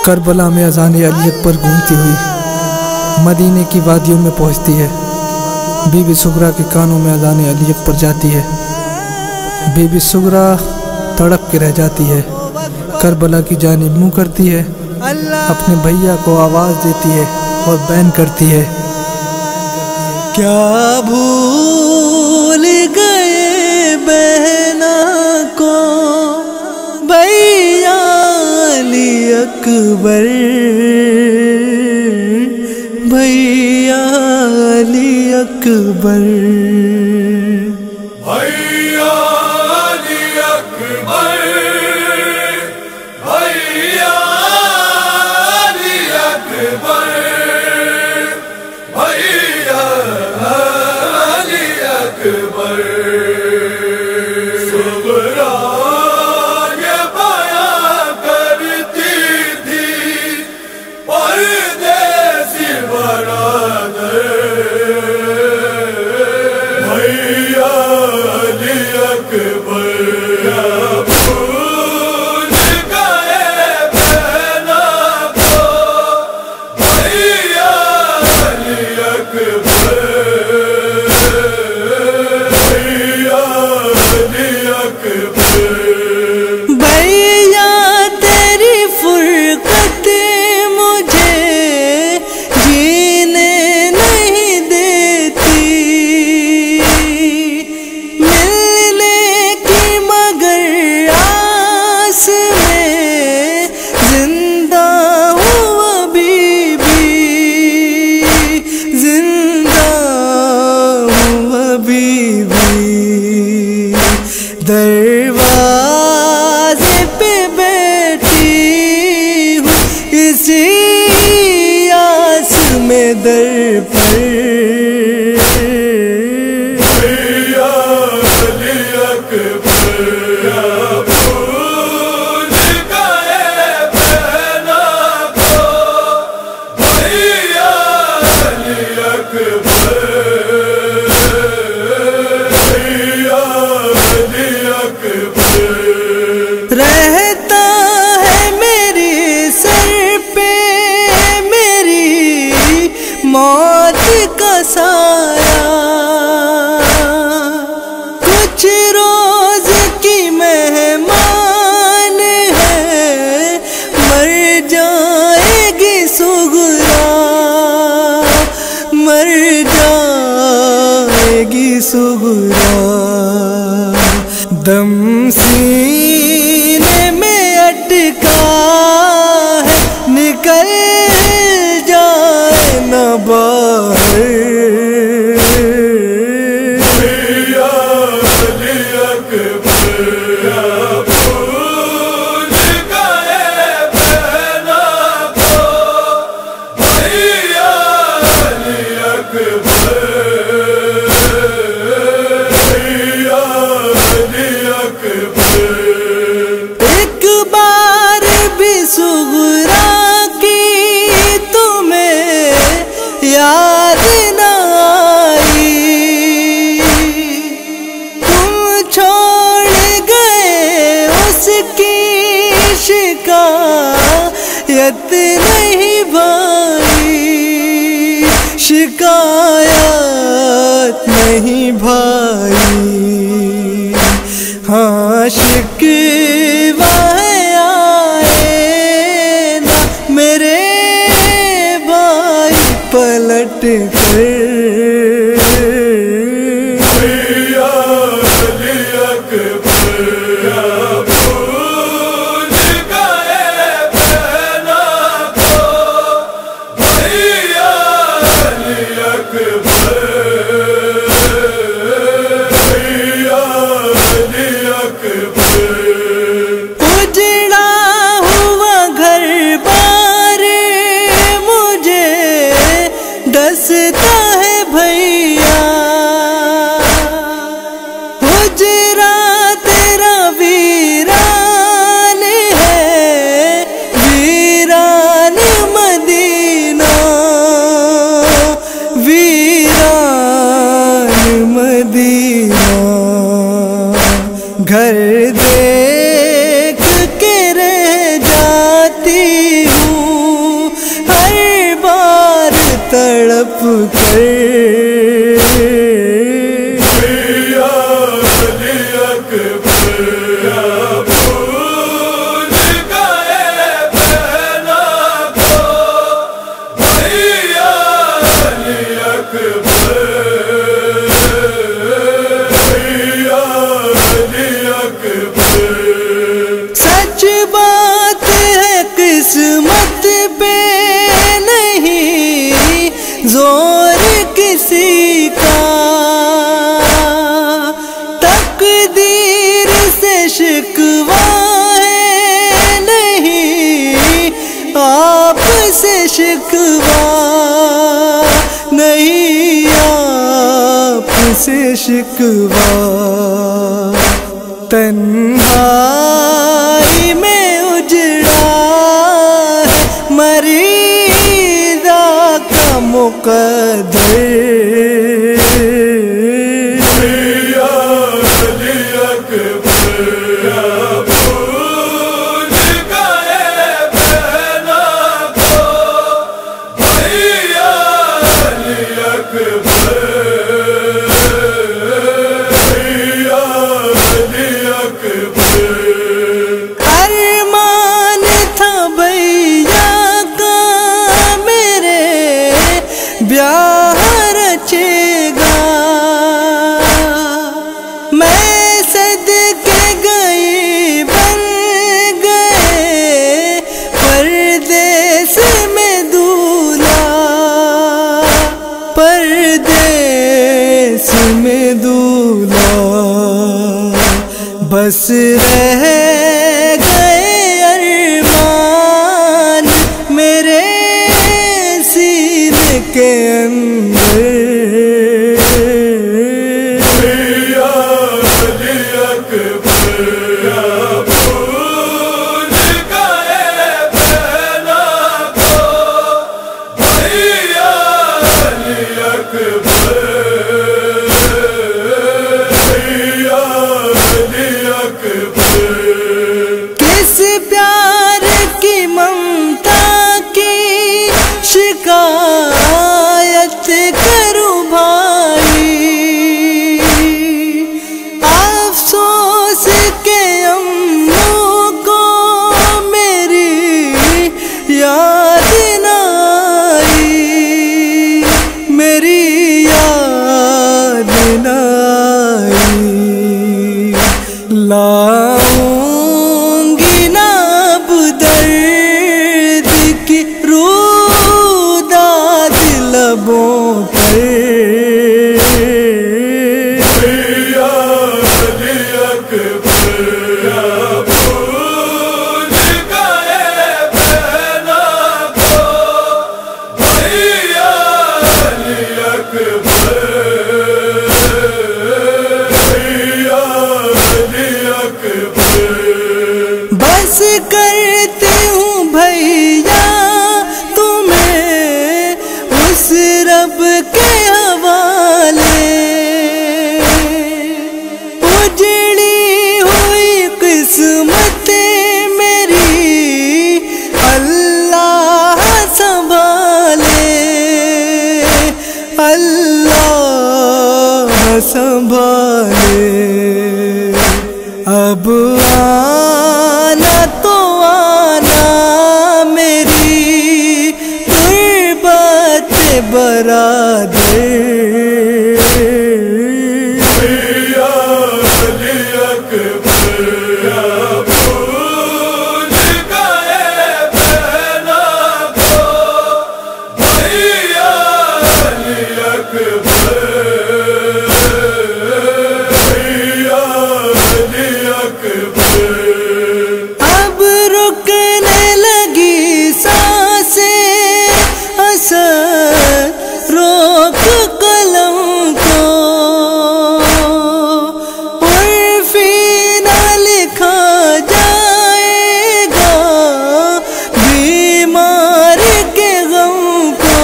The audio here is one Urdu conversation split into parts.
کربلا میں اذان علیت پر گونجتی ہوئی مدینے کی وادیوں میں پہنچتی ہے. بی بی سغرا کے کانوں میں اذان علیت پر جاتی ہے. بی بی سغرا تڑپ کے رہ جاتی ہے. کربلا کی جانب منہ کرتی ہے, اپنے بھیا کو آواز دیتی ہے اور بین کرتی ہے, کیا بھول گئے بہنا کو بھیا علی اکبر, بھیا علی اکبر, بھیا علی اکبر, بھیا علی اکبر, بھیا علی اکبر. سغرا یہ بیاں کرتی تھی پردیسی برادر, بھیا علی اکبر. بھول گئے بہنا کو بھیا علی اکبر, بھیا علی اکبر. بھیا تیری فرقت مجھے جینے نہیں دیتی, ملنے کی مگر آس میں زندہ ہوں ابھی بھی, زندہ ہوں ابھی بھی. دروازے پہ بیٹھی ہوں اسی آس میں در پر, بھیا علی اکبر. بھول گئے بہنا کو بھیا علی اکبر, بھیا علی اکبر. رہتا ہے میری سر پہ میری موت کا سایہ, کچھ روز کی مہمان ہے مر جائے گی سغرا, مر جائے گی سغرا. دم سینے میں اٹکا ہے نکل جائے نہ باہر, بھیا علی اکبر. بھول گئے بہنا کو بھیا علی اکبر, بھیا علی اکبر. ایک بار بھی سغرا کی تمہیں یاد نہ آئی, تم چھوڑ گئے اس کی شکایت نہیں بھائی, شکایت نہیں بھائی. ہاں شکوہ آئے نا میرے بھائی پلٹ کر, بھیا علی اکبر. بھول گئے بہنا کو بھیا علی اکبر, بھیا علی اکبر. سچ بات ہے قسمت پہ نہیں زور کسی کا، تقدیر سے شکوہ ہے نہیں آپ سے شکوہ نہیں آپ سے شکوہ، تنہائی میں اجڑا ہے مریضہ کا مقدر، ارمان تھا بھیا کا میرے بیاہ رچے گا، میں صدقے گئی بن گئے پردیس میں دولہا، پردیس میں دولہا، بس رہ گئے ارمان میرے سینے کے اندر، کس پیار کی ممتا کی شکایت کروں بھائی، افسوس کے اموں کو میری یاد نہ آئی، میری یاد نہ آئی، لاؤں گی نا اب درد کی روداد لبوں پر، بس کرتی ہوں بھیا تمہیں اس رب کے حوالے، اجڑی ہوئی قسمت میری اللہ سنبھالے، اللہ سنبھالے، اب آنا تو آنا میری غربت برادر، اب رکنے لگی سانسیں اسد روک قلم کو، عرفی نہ لکھا جائے گا بیمار کے غم کو،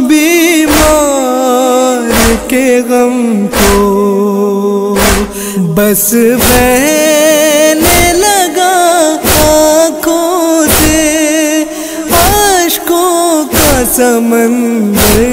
بیمار کے غم کو، بس بہنے لگا آنکھوں سے اشکوں کا سمندر،